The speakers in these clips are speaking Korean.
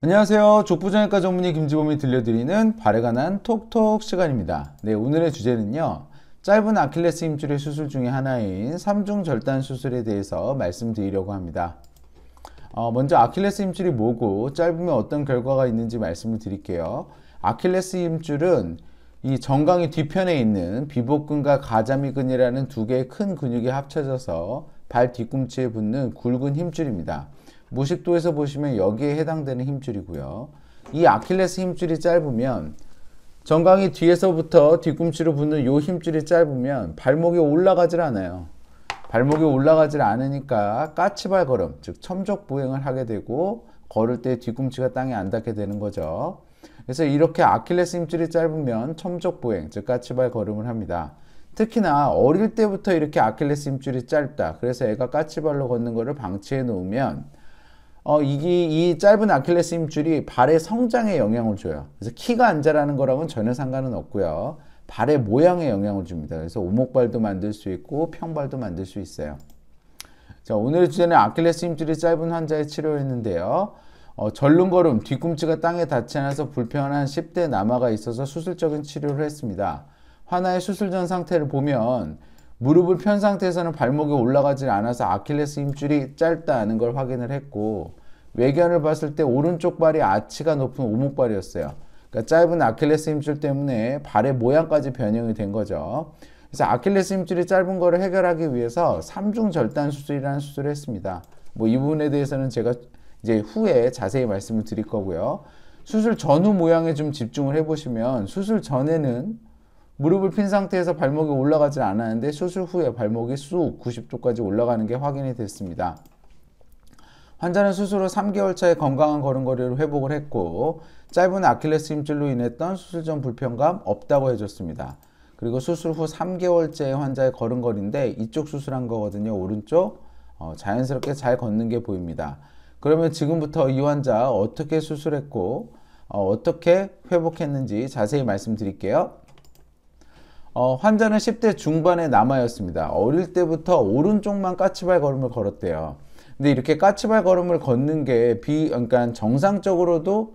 안녕하세요. 족부정형과 전문의 김지범이 들려드리는 발에 관한 톡톡 시간입니다. 네, 오늘의 주제는요. 짧은 아킬레스 힘줄의 수술 중에 하나인 3중 절단 수술에 대해서 말씀드리려고 합니다. 먼저 아킬레스 힘줄이 뭐고 짧으면 어떤 결과가 있는지 말씀을 드릴게요. 아킬레스 힘줄은 이 정강이 뒤편에 있는 비복근과 가자미근이라는 두 개의 큰 근육이 합쳐져서 발 뒤꿈치에 붙는 굵은 힘줄입니다. 무식도에서 보시면 여기에 해당되는 힘줄이고요. 이 아킬레스 힘줄이 짧으면 정강이 뒤에서부터 뒤꿈치로 붙는 이 힘줄이 짧으면 발목이 올라가질 않아요. 발목이 올라가질 않으니까 까치발 걸음, 즉 첨적 보행을 하게 되고 걸을 때 뒤꿈치가 땅에 안 닿게 되는 거죠. 그래서 이렇게 아킬레스 힘줄이 짧으면 첨적 보행, 즉 까치발 걸음을 합니다. 특히나 어릴 때부터 이렇게 아킬레스 힘줄이 짧다. 그래서 애가 까치발로 걷는 것을 방치해 놓으면 이 짧은 아킬레스 힘줄이 발의 성장에 영향을 줘요. 그래서 키가 안 자라는 거랑은 전혀 상관은 없고요. 발의 모양에 영향을 줍니다. 그래서 오목발도 만들 수 있고 평발도 만들 수 있어요. 자, 오늘의 주제는 아킬레스 힘줄이 짧은 환자의 치료였는데요. 절름걸음, 뒤꿈치가 땅에 닿지 않아서 불편한 10대 남아가 있어서 수술적인 치료를 했습니다. 환자의 수술 전 상태를 보면 무릎을 편 상태에서는 발목이 올라가지 않아서 아킬레스 힘줄이 짧다는 걸 확인을 했고, 외견을 봤을 때 오른쪽 발이 아치가 높은 오목발이었어요. 그러니까 짧은 아킬레스 힘줄 때문에 발의 모양까지 변형이 된 거죠. 그래서 아킬레스 힘줄이 짧은 거를 해결하기 위해서 3중 절단 수술이라는 수술을 했습니다. 이 부분에 대해서는 제가 이제 후에 자세히 말씀을 드릴 거고요. 수술 전후 모양에 좀 집중을 해보시면 수술 전에는 무릎을 핀 상태에서 발목이 올라가지 않았는데 수술 후에 발목이 쑥 90도까지 올라가는 게 확인이 됐습니다. 환자는 수술 후 3개월 차에 건강한 걸음걸이로 회복을 했고 짧은 아킬레스 힘줄로 인했던 수술 전 불편감 없다고 해줬습니다. 그리고 수술 후 3개월째 환자의 걸음걸이인데 이쪽 수술한 거거든요. 오른쪽 자연스럽게 잘 걷는 게 보입니다. 그러면 지금부터 이 환자 어떻게 수술했고 어떻게 회복했는지 자세히 말씀드릴게요. 환자는 10대 중반의 남아였습니다. 어릴 때부터 오른쪽만 까치발 걸음을 걸었대요. 근데 이렇게 까치발 걸음을 걷는 게 그러니까 정상적으로도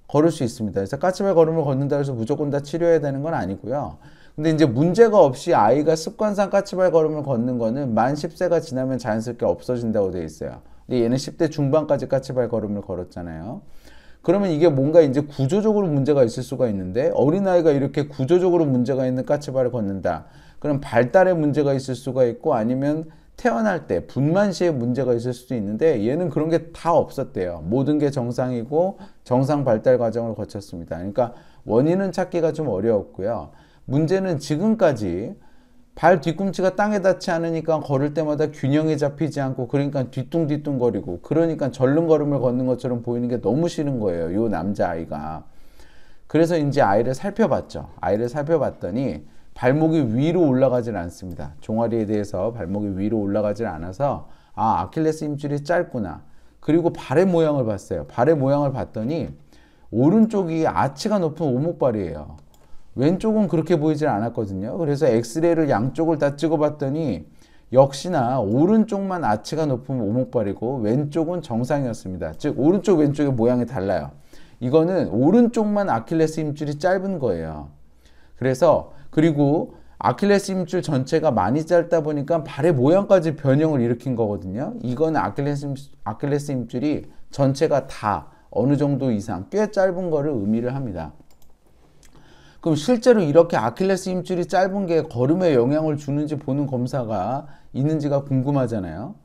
걸을 수 있습니다. 그래서 까치발 걸음을 걷는다 해서 무조건 다 치료해야 되는 건 아니고요. 근데 이제 문제가 없이 아이가 습관상 까치발 걸음을 걷는 거는 만 10세가 지나면 자연스럽게 없어진다고 되어 있어요. 근데 얘는 10대 중반까지 까치발 걸음을 걸었잖아요. 그러면 이게 뭔가 이제 구조적으로 문제가 있을 수가 있는데 어린아이가 이렇게 구조적으로 문제가 있는 까치발을 걷는다. 그럼 발달에 문제가 있을 수가 있고 아니면 태어날 때 분만시에 문제가 있을 수도 있는데 얘는 그런 게 다 없었대요. 모든 게 정상이고 정상 발달 과정을 거쳤습니다. 그러니까 원인은 찾기가 좀 어려웠고요. 문제는 지금까지 발 뒤꿈치가 땅에 닿지 않으니까 걸을 때마다 균형이 잡히지 않고 그러니까 뒤뚱뒤뚱거리고 그러니까 절름걸음을 걷는 것처럼 보이는 게 너무 싫은 거예요. 요 남자아이가. 그래서 이제 아이를 살펴봤죠. 아이를 살펴봤더니 발목이 위로 올라가질 않습니다. 종아리에 대해서 발목이 위로 올라가질 않아서 아킬레스 힘줄이 짧구나. 그리고 발의 모양을 봤어요. 발의 모양을 봤더니 오른쪽이 아치가 높은 오목발이에요. 왼쪽은 그렇게 보이질 않았거든요. 그래서 엑스레이를 양쪽을 다 찍어봤더니 역시나 오른쪽만 아치가 높은 오목발이고 왼쪽은 정상이었습니다. 즉 오른쪽 왼쪽의 모양이 달라요. 이거는 오른쪽만 아킬레스 힘줄이 짧은 거예요. 그리고 아킬레스 힘줄 전체가 많이 짧다 보니까 발의 모양까지 변형을 일으킨 거거든요. 이건 아킬레스 힘줄이 전체가 다 어느 정도 이상 꽤 짧은 거를 의미를 합니다. 그럼 실제로 이렇게 아킬레스 힘줄이 짧은 게 걸음에 영향을 주는지 보는 검사가 있는지가 궁금하잖아요.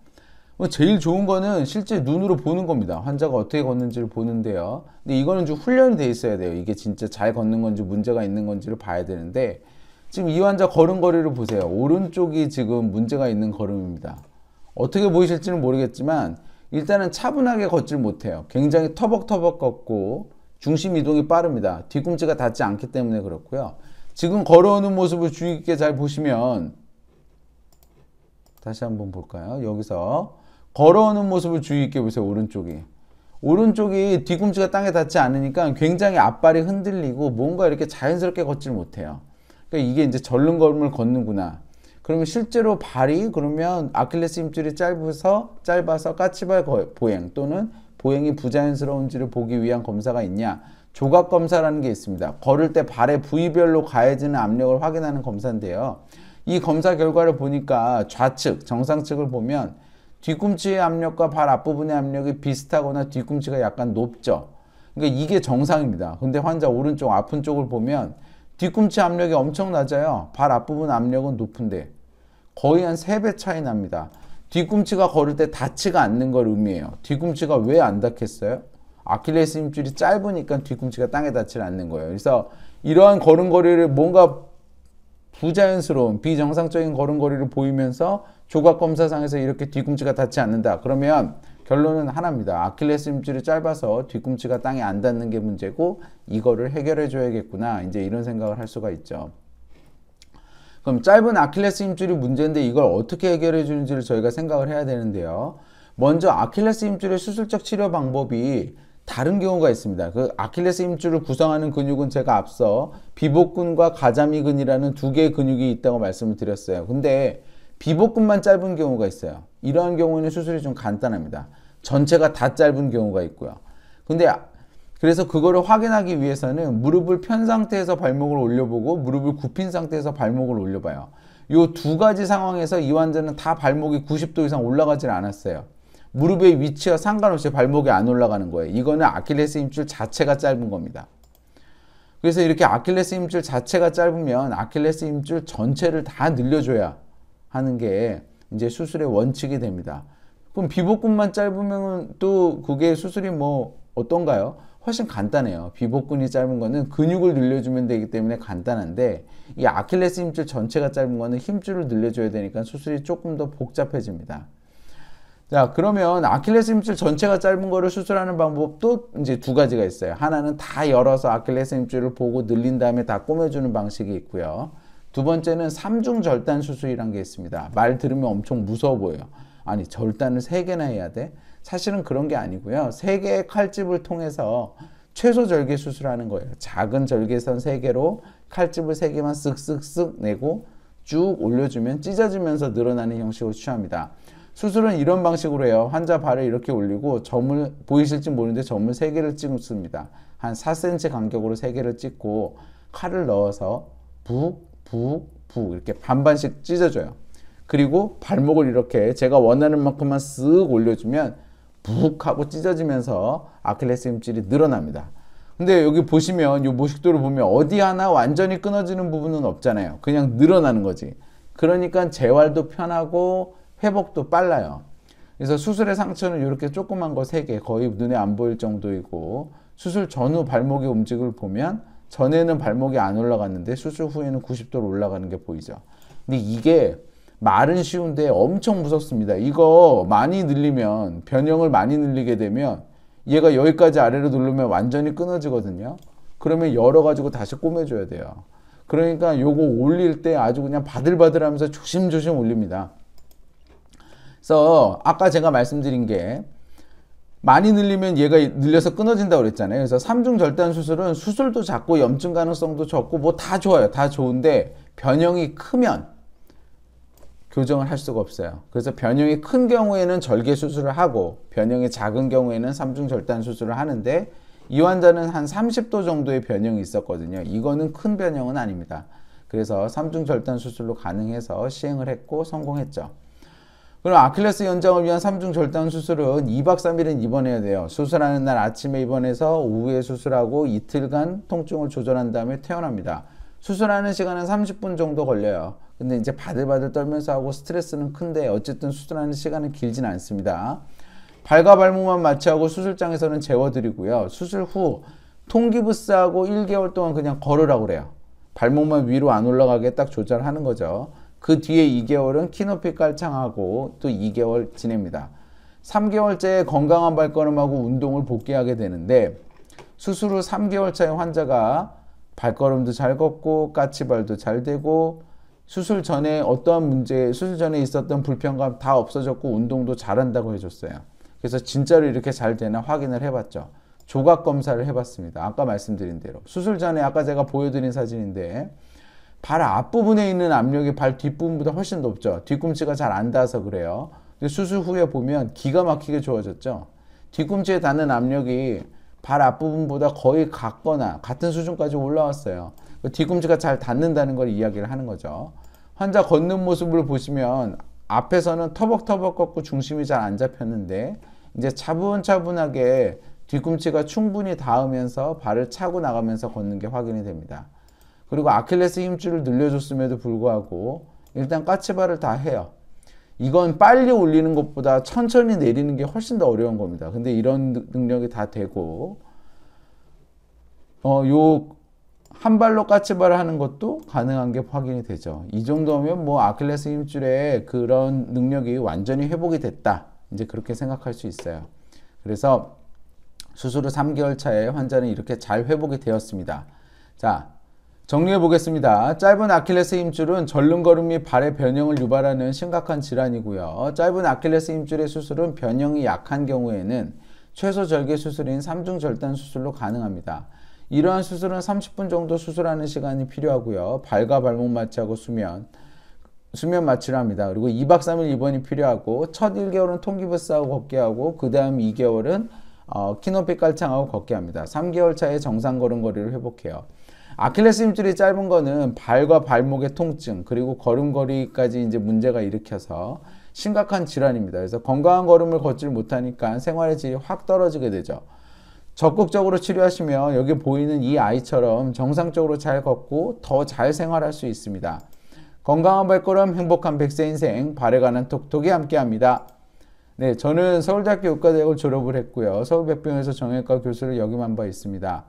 제일 좋은 거는 실제 눈으로 보는 겁니다. 환자가 어떻게 걷는지를 보는데요. 근데 이거는 좀 훈련이 돼 있어야 돼요. 이게 진짜 잘 걷는 건지 문제가 있는 건지를 봐야 되는데 지금 이 환자 걸음걸이를 보세요. 오른쪽이 지금 문제가 있는 걸음입니다. 어떻게 보이실지는 모르겠지만 일단은 차분하게 걷질 못해요. 굉장히 터벅터벅 걷고 중심 이동이 빠릅니다. 뒤꿈치가 닿지 않기 때문에 그렇고요. 지금 걸어오는 모습을 주의 깊게 잘 보시면 다시 한번 볼까요? 여기서 걸어오는 모습을 주의 깊게 보세요. 오른쪽이 뒤꿈치가 땅에 닿지 않으니까 굉장히 앞발이 흔들리고 뭔가 이렇게 자연스럽게 걷질 못해요. 그러니까 이게 이제 절름걸음을 걷는구나. 그러면 실제로 발이 그러면 아킬레스 힘줄이 짧아서 까치발 보행 또는 보행이 부자연스러운지를 보기 위한 검사가 있냐? 조각 검사라는 게 있습니다. 걸을 때 발의 부위별로 가해지는 압력을 확인하는 검사인데요. 이 검사 결과를 보니까 좌측, 정상측을 보면 뒤꿈치의 압력과 발 앞부분의 압력이 비슷하거나 뒤꿈치가 약간 높죠. 그러니까 이게 정상입니다. 근데 환자 오른쪽 아픈 쪽을 보면 뒤꿈치 압력이 엄청 낮아요. 발 앞부분 압력은 높은데 거의 한 3배 차이 납니다. 뒤꿈치가 걸을 때 닿지가 않는 걸 의미해요. 뒤꿈치가 왜 안 닿겠어요? 아킬레스 힘줄이 짧으니까 뒤꿈치가 땅에 닿지 않는 거예요. 그래서 이러한 걸음걸이를 뭔가 부자연스러운 비정상적인 걸음걸이를 보이면서 조각검사상에서 이렇게 뒤꿈치가 닿지 않는다. 그러면 결론은 하나입니다. 아킬레스 힘줄이 짧아서 뒤꿈치가 땅에 안 닿는 게 문제고 이거를 해결해 줘야겠구나. 이제 이런 생각을 할 수가 있죠. 그럼 짧은 아킬레스 힘줄이 문제인데 이걸 어떻게 해결해 주는지를 저희가 생각을 해야 되는데요. 먼저 아킬레스 힘줄의 수술적 치료 방법이 다른 경우가 있습니다. 그 아킬레스 힘줄을 구성하는 근육은 제가 앞서 비복근과 가자미근이라는 두 개의 근육이 있다고 말씀을 드렸어요. 근데 비복근만 짧은 경우가 있어요. 이러한 경우에는 수술이 좀 간단합니다. 전체가 다 짧은 경우가 있고요. 근데 그래서 그거를 확인하기 위해서는 무릎을 편 상태에서 발목을 올려보고 무릎을 굽힌 상태에서 발목을 올려봐요. 이 두 가지 상황에서 이 환자는 다 발목이 90도 이상 올라가질 않았어요. 무릎의 위치와 상관없이 발목이 안 올라가는 거예요. 이거는 아킬레스 힘줄 자체가 짧은 겁니다. 그래서 이렇게 아킬레스 힘줄 자체가 짧으면 아킬레스 힘줄 전체를 다 늘려줘야 하는 게 이제 수술의 원칙이 됩니다. 그럼 비복근만 짧으면 또 그게 수술이 뭐 어떤가요? 훨씬 간단해요. 비복근이 짧은 거는 근육을 늘려주면 되기 때문에 간단한데 이 아킬레스 힘줄 전체가 짧은 거는 힘줄을 늘려줘야 되니까 수술이 조금 더 복잡해집니다. 자, 그러면 아킬레스 힘줄 전체가 짧은 거를 수술하는 방법도 이제 두 가지가 있어요. 하나는 다 열어서 아킬레스 힘줄을 보고 늘린 다음에 다 꼬매주는 방식이 있고요. 두 번째는 삼중 절단 수술이란 게 있습니다. 말 들으면 엄청 무서워 보여요. 아니, 절단을 3개나 해야 돼? 사실은 그런 게 아니고요. 3개의 칼집을 통해서 최소 절개 수술하는 거예요. 작은 절개선 3개로 칼집을 3개만 쓱쓱쓱 내고 쭉 올려주면 찢어지면서 늘어나는 형식을 취합니다. 수술은 이런 방식으로 해요. 환자 발을 이렇게 올리고 점을, 보이실지 모르는데 점을 3개를 찍습니다. 한 4cm 간격으로 3개를 찍고 칼을 넣어서 북 이렇게 반반씩 찢어줘요. 그리고 발목을 이렇게 제가 원하는 만큼만 쓱 올려주면 북 하고 찢어지면서 아킬레스 힘줄이 늘어납니다. 근데 여기 보시면 이 모식도를 보면 어디 하나 완전히 끊어지는 부분은 없잖아요. 그냥 늘어나는 거지. 그러니까 재활도 편하고 회복도 빨라요. 그래서 수술의 상처는 이렇게 조그만 거 3개, 거의 눈에 안 보일 정도이고 수술 전후 발목의 움직임을 보면 전에는 발목이 안 올라갔는데 수술 후에는 90도로 올라가는 게 보이죠. 근데 이게 말은 쉬운데 엄청 무섭습니다. 이거 많이 늘리면, 변형을 많이 늘리게 되면 얘가 여기까지 아래로 누르면 완전히 끊어지거든요. 그러면 열어가지고 다시 꼬매줘야 돼요. 그러니까 요거 올릴 때 아주 그냥 바들바들하면서 조심조심 올립니다. 그래서 아까 제가 말씀드린 게 많이 늘리면 얘가 늘려서 끊어진다고 그랬잖아요. 그래서 삼중 절단 수술은 수술도 작고 염증 가능성도 적고 뭐 다 좋아요. 다 좋은데 변형이 크면 교정을 할 수가 없어요. 그래서 변형이 큰 경우에는 절개 수술을 하고 변형이 작은 경우에는 삼중 절단 수술을 하는데 이 환자는 한 30도 정도의 변형이 있었거든요. 이거는 큰 변형은 아닙니다. 그래서 삼중 절단 수술로 가능해서 시행을 했고 성공했죠. 그럼 아킬레스 연장을 위한 삼중 절단 수술은 2박 3일은 입원해야 돼요. 수술하는 날 아침에 입원해서 오후에 수술하고 이틀간 통증을 조절한 다음에 퇴원합니다. 수술하는 시간은 30분 정도 걸려요. 근데 이제 바들바들 떨면서 하고 스트레스는 큰데 어쨌든 수술하는 시간은 길진 않습니다. 발과 발목만 마취하고 수술장에서는 재워드리고요. 수술 후 통기부스하고 1개월 동안 그냥 걸으라고 그래요. 발목만 위로 안 올라가게 딱 조절하는 거죠. 그 뒤에 2개월은 키높이 깔창하고 또 2개월 지냅니다. 3개월째 건강한 발걸음하고 운동을 복귀하게 되는데 수술 후 3개월 차에 환자가 발걸음도 잘 걷고 까치발도 잘 되고 수술 전에 어떠한 문제, 수술 전에 있었던 불편감 다 없어졌고 운동도 잘한다고 해줬어요. 그래서 진짜로 이렇게 잘 되나 확인을 해봤죠. 조각 검사를 해봤습니다. 아까 말씀드린 대로. 수술 전에 아까 제가 보여드린 사진인데 발 앞부분에 있는 압력이 발 뒷부분보다 훨씬 높죠. 뒤꿈치가 잘 안 닿아서 그래요. 근데 수술 후에 보면 기가 막히게 좋아졌죠. 뒤꿈치에 닿는 압력이 발 앞부분보다 거의 같거나 같은 수준까지 올라왔어요. 뒤꿈치가 잘 닿는다는 걸 이야기를 하는 거죠. 환자 걷는 모습을 보시면 앞에서는 터벅터벅 걷고 중심이 잘 안 잡혔는데 이제 차분차분하게 뒤꿈치가 충분히 닿으면서 발을 차고 나가면서 걷는 게 확인이 됩니다. 그리고 아킬레스 힘줄을 늘려줬음에도 불구하고 일단 까치발을 다 해요. 이건 빨리 올리는 것보다 천천히 내리는 게 훨씬 더 어려운 겁니다. 근데 이런 능력이 다 되고 요 한 발로 까치발을 하는 것도 가능한 게 확인이 되죠. 이 정도면 뭐 아킬레스 힘줄의 그런 능력이 완전히 회복이 됐다. 이제 그렇게 생각할 수 있어요. 그래서 수술 후 3개월 차에 환자는 이렇게 잘 회복이 되었습니다. 자, 정리해 보겠습니다. 짧은 아킬레스 힘줄은 절름걸음이 발의 변형을 유발하는 심각한 질환이고요. 짧은 아킬레스 힘줄의 수술은 변형이 약한 경우에는 최소 절개 수술인 3중 절단 수술로 가능합니다. 이러한 수술은 30분 정도 수술하는 시간이 필요하고요. 발과 발목 마취하고 수면 마취를 합니다. 그리고 2박 3일 입원이 필요하고 첫 1개월은 통기부스하고 걷게 하고 그 다음 2개월은 키높이 깔창하고 걷게 합니다. 3개월 차에 정상 걸음걸이를 회복해요. 아킬레스 힘줄이 짧은 거는 발과 발목의 통증 그리고 걸음걸이까지 이제 문제가 일으켜서 심각한 질환입니다. 그래서 건강한 걸음을 걷지 못하니까 생활의 질이 확 떨어지게 되죠. 적극적으로 치료하시면 여기 보이는 이 아이처럼 정상적으로 잘 걷고 더 잘 생활할 수 있습니다. 건강한 발걸음 행복한 100세 인생 발에 관한 톡톡이 함께합니다. 네, 저는 서울대학교 의과대학을 졸업을 했고요. 서울백병원에서 정형외과 교수를 역임한 바 있습니다.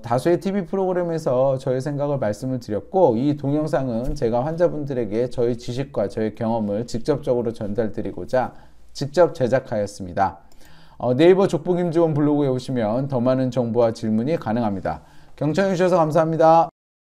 다수의 TV 프로그램에서 저의 생각을 말씀을 드렸고 이 동영상은 제가 환자분들에게 저의 지식과 저의 경험을 직접적으로 전달드리고자 직접 제작하였습니다. 네이버 족보 김지원 블로그에 오시면 더 많은 정보와 질문이 가능합니다. 경청해 주셔서 감사합니다.